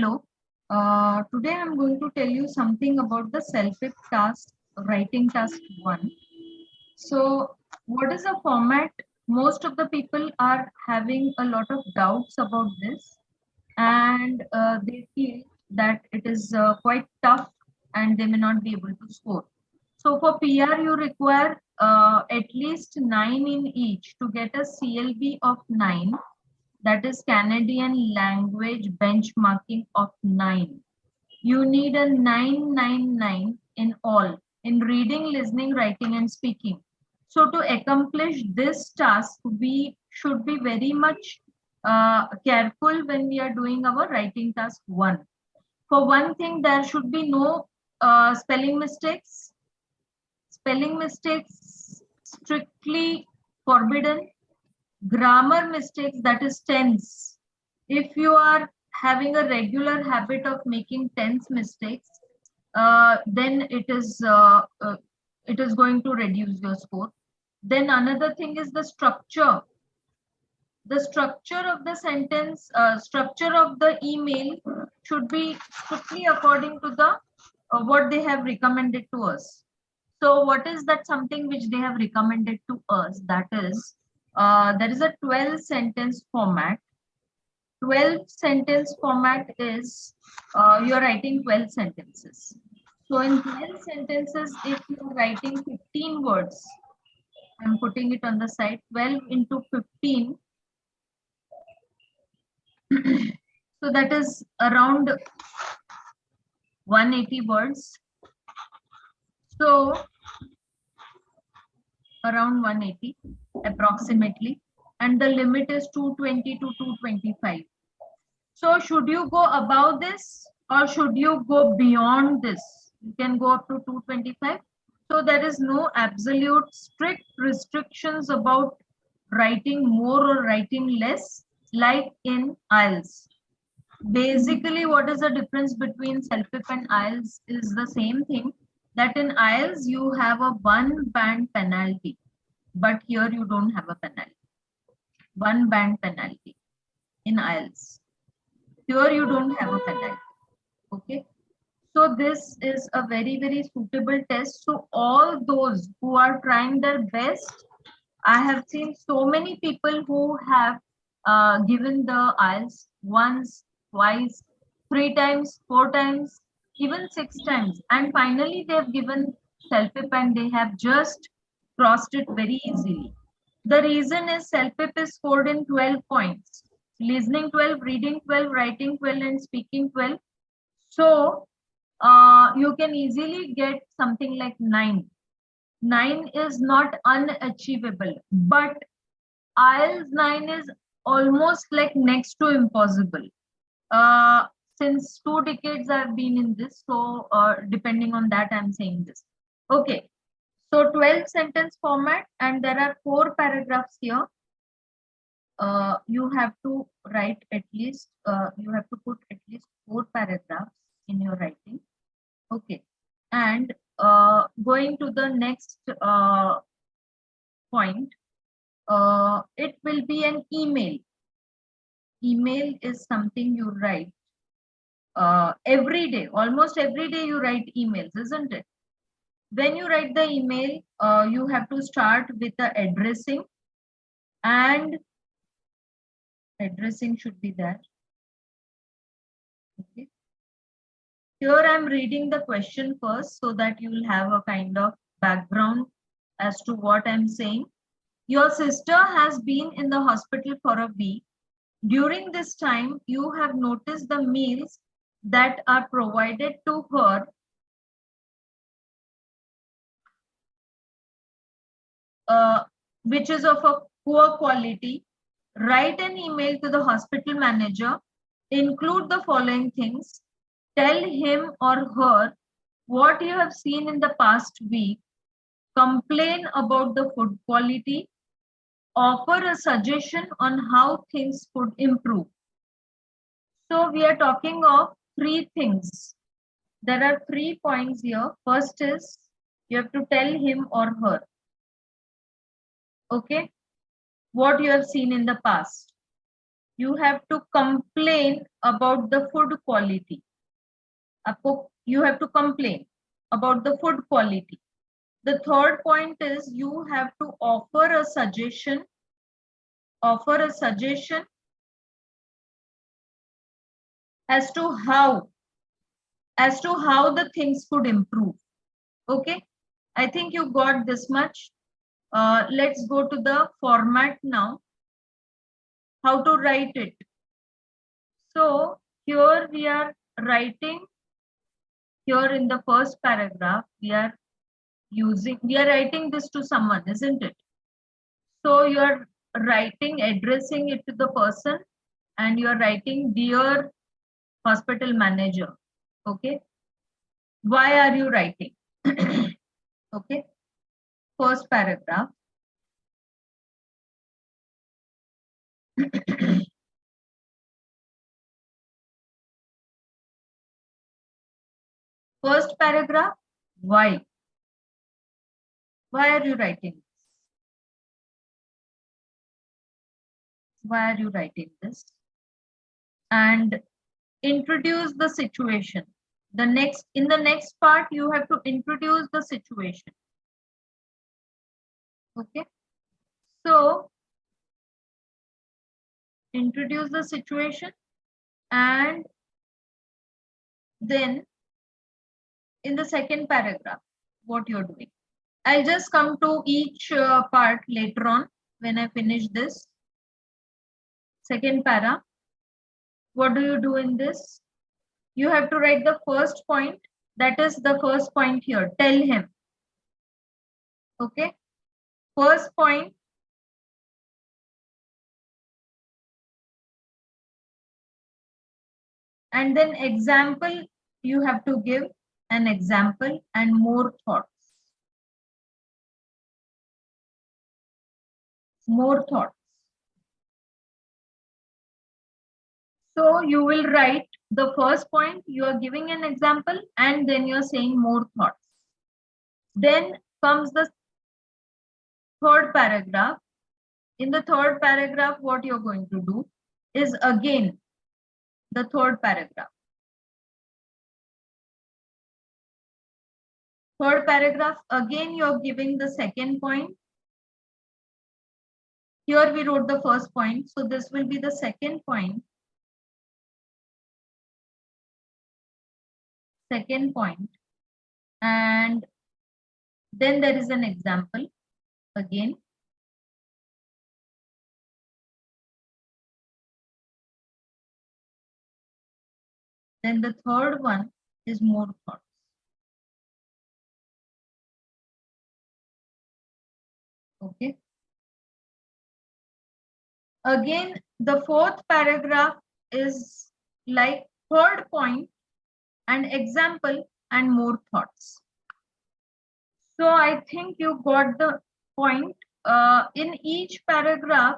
Hello. Today I'm going to tell you something about the celpip task, writing task 1. So, what is the format? Most of the people are having a lot of doubts about this, and they feel that it is quite tough and they may not be able to score. So, for PR, you require at least 9 in each to get a CLB of 9, that is Canadian language benchmarking of 9. You need a 999 in all in reading, listening, writing, and speaking. So to accomplish this task, we should be very much careful when we are doing our writing task 1. For one thing, there should be no spelling mistakes. Spelling mistakes strictly forbidden. Grammar mistakes, that is tense. If you are having a regular habit of making tense mistakes, then it is going to reduce your score. Then another thing is the structure. The structure of the sentence, structure of the email should be strictly according to the what they have recommended to us. So what is that something which they have recommended to us? That is, there is a 12 sentence format. 12 sentence format is you're writing 12 sentences. So in 12 sentences, if you're writing 15 words, I'm putting it on the side, 12 into 15. So that is around 180 words. So around 180 approximately. And the limit is 220 to 225. So should you go above this or should you go beyond this? You can go up to 225. So there is no absolute strict restrictions about writing more or writing less like in IELTS. Basically, what is the difference between celpip and IELTS is the same thing, that in IELTS you have a 1 band penalty, but here you don't have a penalty. 1 band penalty in IELTS. Here you don't have a penalty. Okay. So this is a very, very suitable test. So all those who are trying their best, I have seen so many people who have given the IELTS once, twice, 3 times, 4 times, even 6 times. And finally, they have given celpip and they have just crossed it very easily. The reason is celpip is scored in 12 points. Listening 12, reading 12, writing 12, and speaking 12. So you can easily get something like 9. 9 is not unachievable, but IELTS 9 is almost like next to impossible. Since 2 decades I've been in this, so depending on that, I'm saying this. Okay, so 12 sentence format, and there are 4 paragraphs here. You have to write at least, you have to put at least 4 paragraphs in your writing. Okay, and going to the next point, it will be an email. Email is something you write every day. Almost every day you write emails, isn't it? When you write the email, you have to start with the addressing, and addressing should be there. Okay. Here I'm reading the question first so that you will have a kind of background as to what I'm saying. Your sister has been in the hospital for a week. During this time, you have noticed the meals that are provided to her which is of a poor quality. Write an email to the hospital manager. Include the following things. Tell him or her what you have seen in the past week. Complain about the food quality. Offer a suggestion on how things could improve. So we are talking of 3 things. There are 3 points here. First is you have to tell him or her, okay, what you have seen in the past. You have to complain about the food quality. You have to complain about the food quality. The third point is you have to offer a suggestion as to how the things could improve. Okay, I think you got this much. Let's go to the format now, how to write it. So here we are writing, here in the first paragraph we are writing this to someone, isn't it? So you are writing, addressing it to the person, and you are writing, dear hospital manager. Okay, why are you writing? Okay, first paragraph. First paragraph, why are you writing this? Why are you writing this? And introduce the situation. In the next part you have to introduce the situation. Okay, so introduce the situation, and then in the second paragraph what you're doing. I'll just come to each part later on when I finish this. Second para, what do you do in this? You have to write the first point, that is the first point here, tell him. Okay, first point, and then example, you have to give an example and more thoughts. More thoughts. So you will write the first point, you are giving an example, and then you are saying more thoughts. Then comes the third paragraph. In the third paragraph, what you're going to do is again the third paragraph. Third paragraph, again you're giving the second point. Here we wrote the first point, so this will be the second point. Second point, and then there is an example again. Then the third one is more thoughts. Okay. Again, the fourth paragraph is like third point and example and more thoughts. So I think you got the point. In each paragraph,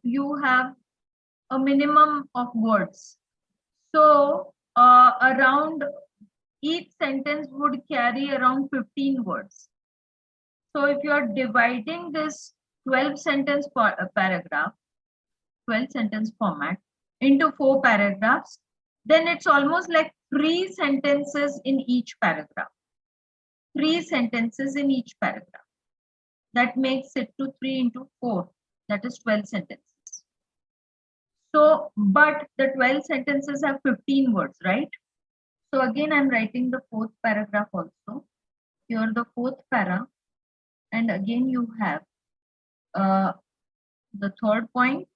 you have a minimum of words. So around each sentence would carry around 15 words. So if you are dividing this 12 sentence paragraph, 12 sentence format into 4 paragraphs, then it's almost like 3 sentences in each paragraph. 3 sentences in each paragraph. That makes it to 3 into 4. That is 12 sentences. So, but the 12 sentences have 15 words, right? So again, I'm writing the fourth paragraph also. Here the fourth para. And again, you have the third point.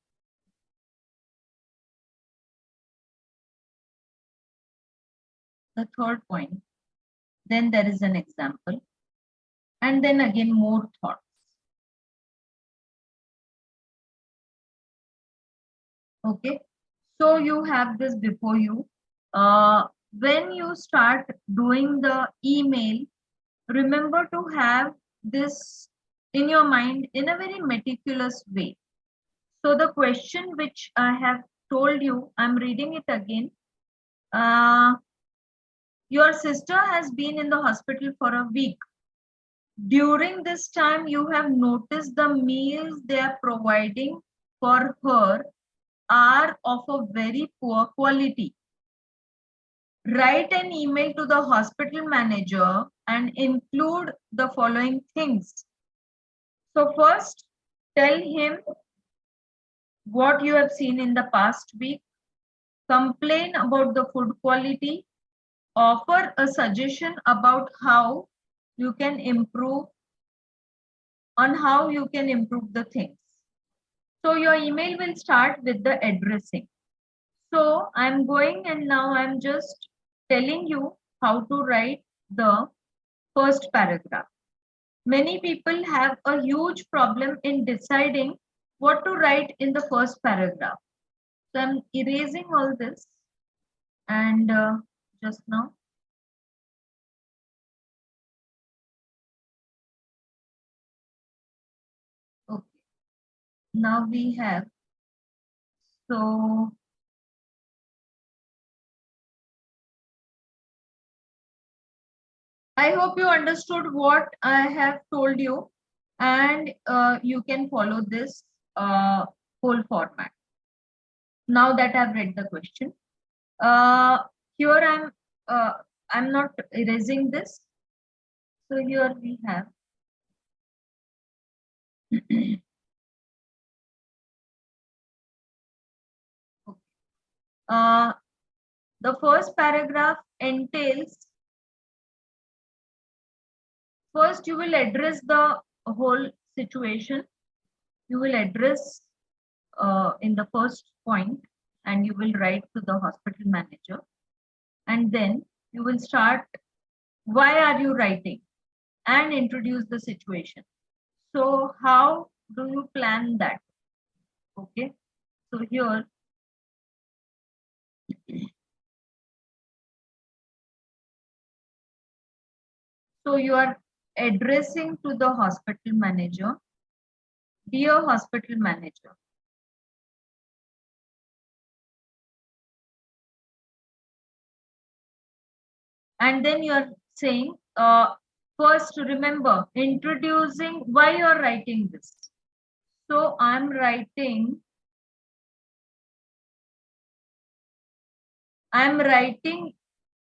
The third point. Then there is an example. And then again, more thoughts. Okay. So you have this before you. When you start doing the email, remember to have this in your mind in a very meticulous way. So the question which I have told you, I'm reading it again. Your sister has been in the hospital for a week. During this time, you have noticed the meals they are providing for her are of a very poor quality. Write an email to the hospital manager and include the following things. So first, tell him what you have seen in the past week, complain about the food quality, offer a suggestion about how you can improve the things. So your email will start with the addressing. So I'm going and now I'm just telling you how to write the first paragraph. Many people have a huge problem in deciding what to write in the first paragraph. So I'm erasing all this and just now. Okay. Now we have, so I hope you understood what I have told you and you can follow this whole format. Now that I've read the question, here I'm not erasing this. So here we have the first paragraph entails, first you will address the whole situation. You will address in the first point and you will write to the hospital manager, and then you will start why are you writing and introduce the situation. So how do you plan that? Okay, so here so you are addressing to the hospital manager, dear hospital manager. And then you are saying, first remember introducing why you are writing this. So I'm writing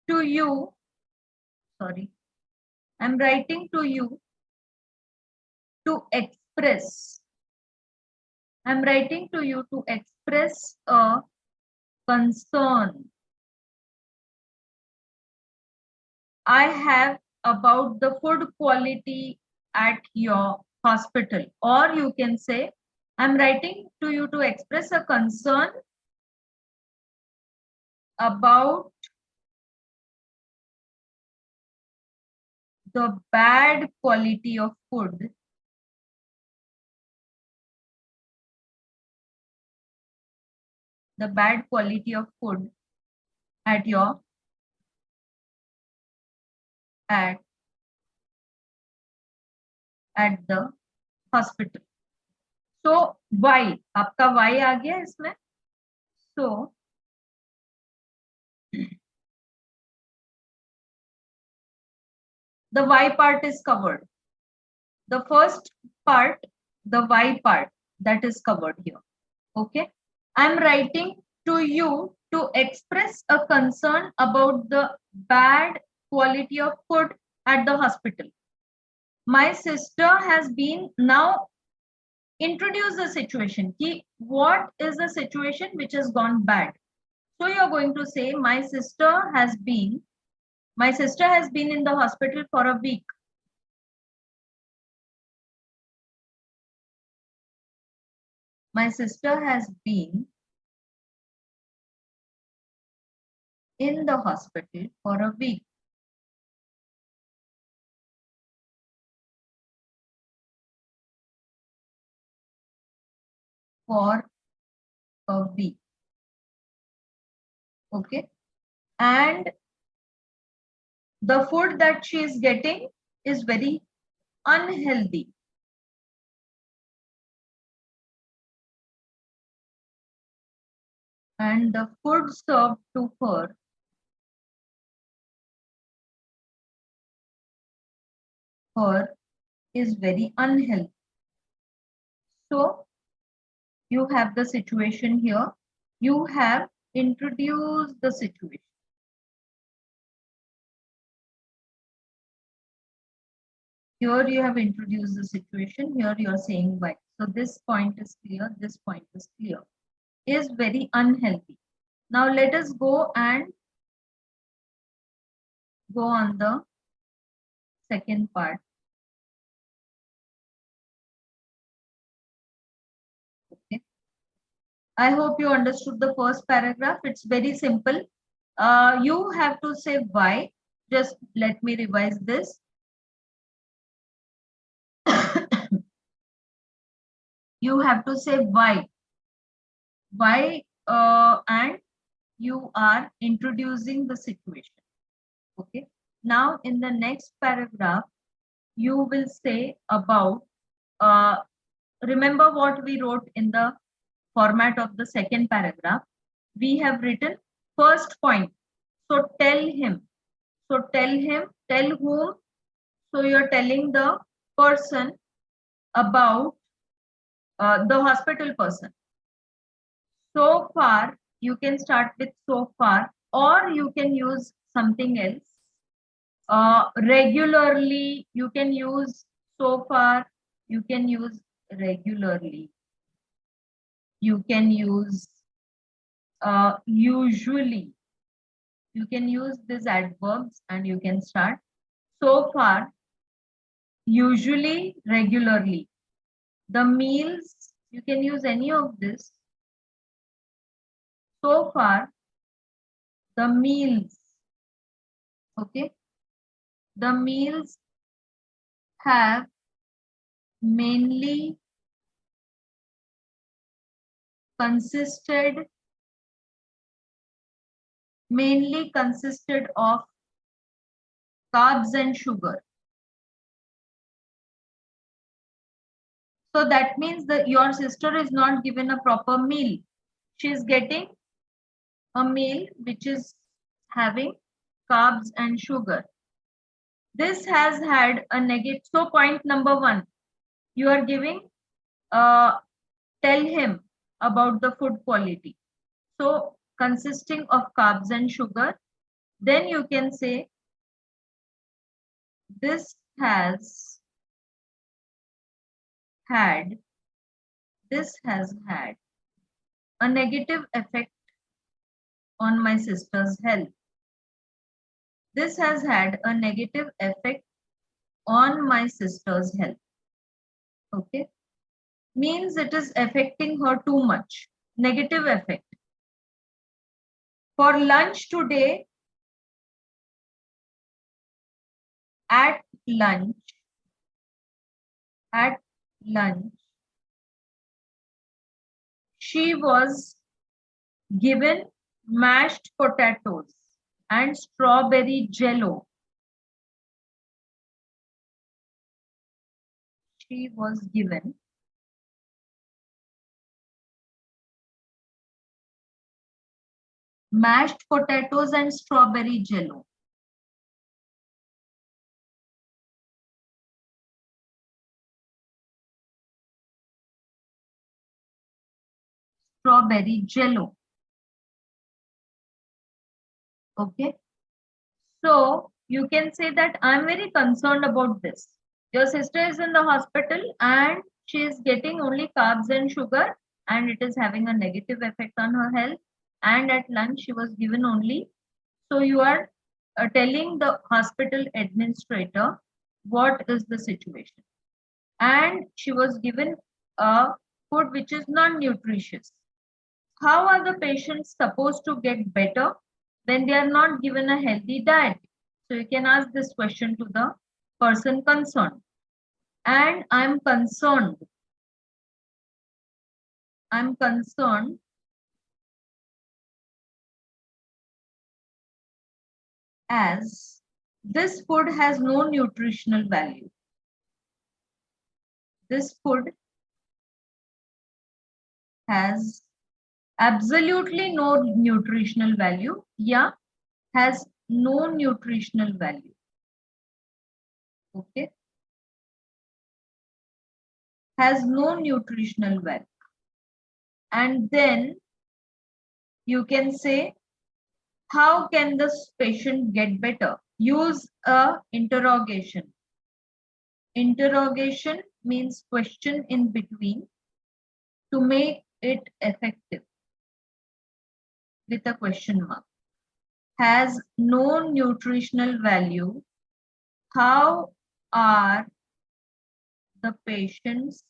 to you, sorry, I'm writing to you to express. I'm writing to you to express a concern I have about the food quality at your hospital. Or you can say, I'm writing to you to express a concern about the bad quality of food at your at the hospital. So why? आपका why आ गया इसमें? So the why part is covered. The first part, the why part, that is covered here. Okay. I'm writing to you to express a concern about the bad quality of food at the hospital. My sister has been, now introduce the situation. What is the situation which has gone bad? So you're going to say, my sister has been in the hospital for a week. My sister has been in the hospital for a week. For a week. Okay. And the food that she is getting is very unhealthy. And the food served to her is very unhealthy. So you have the situation here. You have introduced the situation. Here you have introduced the situation. Here you are saying why. So this point is clear. This point is clear. Is very unhealthy. Now let us go and go on the second part. Okay. I hope you understood the first paragraph. It's very simple. You have to say why. Just let me revise this. You have to say why. Why and you are introducing the situation. Okay. Now in the next paragraph, you will say about, remember what we wrote in the format of the second paragraph. We have written first point. So tell him. So tell him, tell whom. So you're telling the person about the hospital person. So far, you can start with so far, or you can use something else. Regularly, you can use so far, you can use regularly. You can use usually. You can use these adverbs and you can start so far, usually, regularly. The meals, you can use any of this. So far, the meals, okay? The meals have mainly consisted of carbs and sugar. So that means that your sister is not given a proper meal. She is getting a meal which is having carbs and sugar. This has had a negative. So point number one, you are giving, tell him about the food quality. So consisting of carbs and sugar. Then you can say this has had a negative effect on my sister's health. This has had a negative effect on my sister's health. Okay. Means it is affecting her too much. Negative effect. For lunch today, at lunch, she was given mashed potatoes and strawberry jello. She was given mashed potatoes and strawberry jello. Strawberry jello. Okay. So you can say that I'm very concerned about this. Your sister is in the hospital and she is getting only carbs and sugar and it is having a negative effect on her health. And at lunch she was given only. So you are telling the hospital administrator what is the situation. And she was given a food which is non-nutritious. How are the patients supposed to get better when they are not given a healthy diet? So you can ask this question to the person concerned. And I'm concerned as this food has no nutritional value. This food has absolutely no nutritional value. Yeah, has no nutritional value. Okay. Has no nutritional value. And then you can say, how can this patient get better? Use a interrogation. Interrogation means question in between to make it effective with a question mark. Has no nutritional value. How are the patients?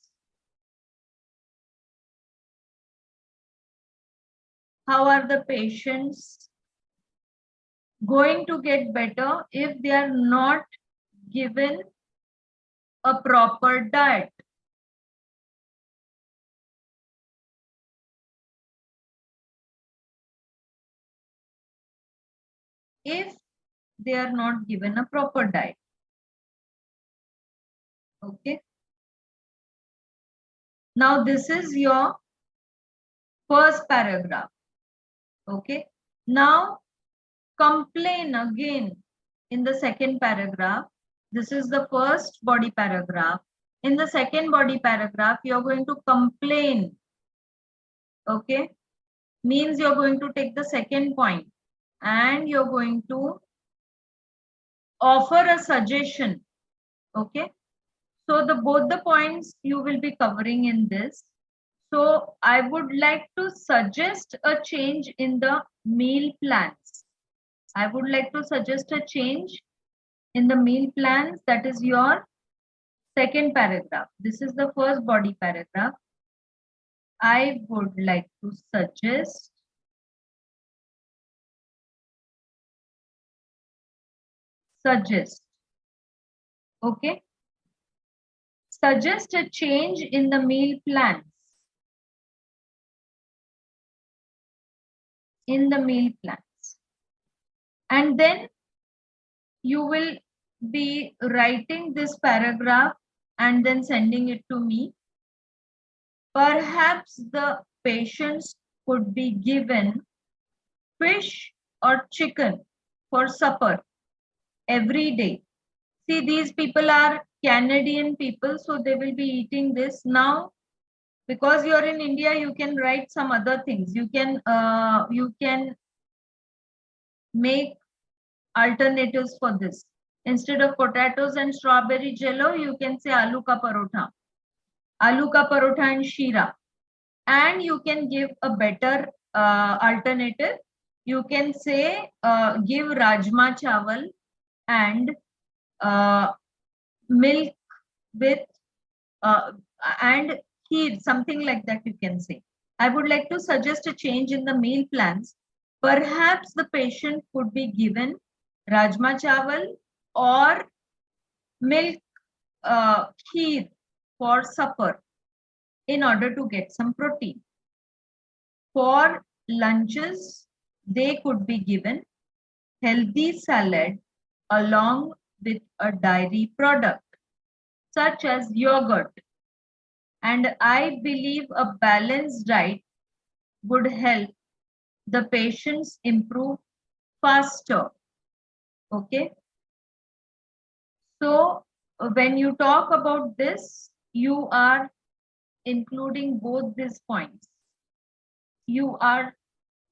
How are the patients going to get better if they are not given a proper diet? If they are not given a proper diet. Okay. Now this is your first paragraph. Okay. Now complain again in the second paragraph. This is the first body paragraph. In the second body paragraph, you're going to complain. Okay. Means you're going to take the second point and you're going to offer a suggestion. Okay. So both the points you will be covering in this. So I would like to suggest a change in the meal plans. I would like to suggest a change in the meal plans. That is your second paragraph. This is the first body paragraph. I would like to suggest okay, suggest a change in the meal plans. And then you will be writing this paragraph and then sending it to me. Perhaps the patients could be given fish or chicken for supper every day. See, these people are Canadian people, so they will be eating this. Now, because you're in India, you can write some other things. You can make alternatives for this. Instead of potatoes and strawberry jello, you can say aloo ka parotha and shira. And you can give a better alternative. You can say give rajma chawal and milk with and kheer, something like that you can say. I would like to suggest a change in the meal plans. Perhaps the patient could be given rajma chawal or milk kheer for supper in order to get some protein. For lunches, they could be given healthy salad along with a dairy product such as yogurt. And I believe a balanced diet would help the patients improve faster. Okay. So when you talk about this, you are including both these points. You are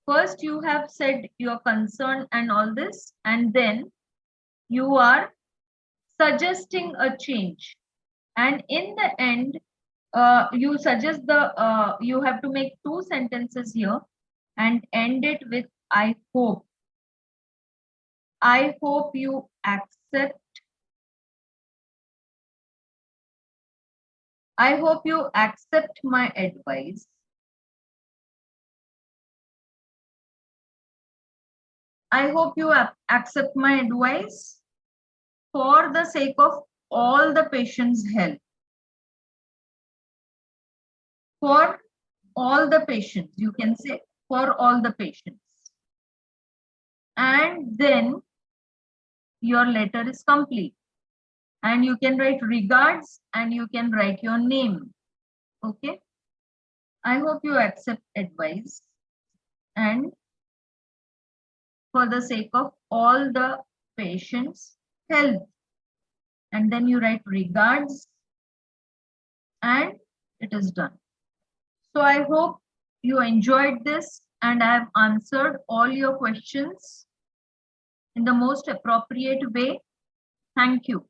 first, you have said your concern and all this, and then you are suggesting a change. And in the end, you suggest you have to make two sentences here and end it with I hope. I hope you accept. I hope you accept my advice. I hope you accept my advice for the sake of all the patients' health. For all the patients, you can say for all the patients. And then your letter is complete. And you can write regards and you can write your name. Okay. I hope you accept advice and for the sake of all the patients' health. And then you write regards and it is done. So I hope you enjoyed this. and I have answered all your questions in the most appropriate way. Thank you.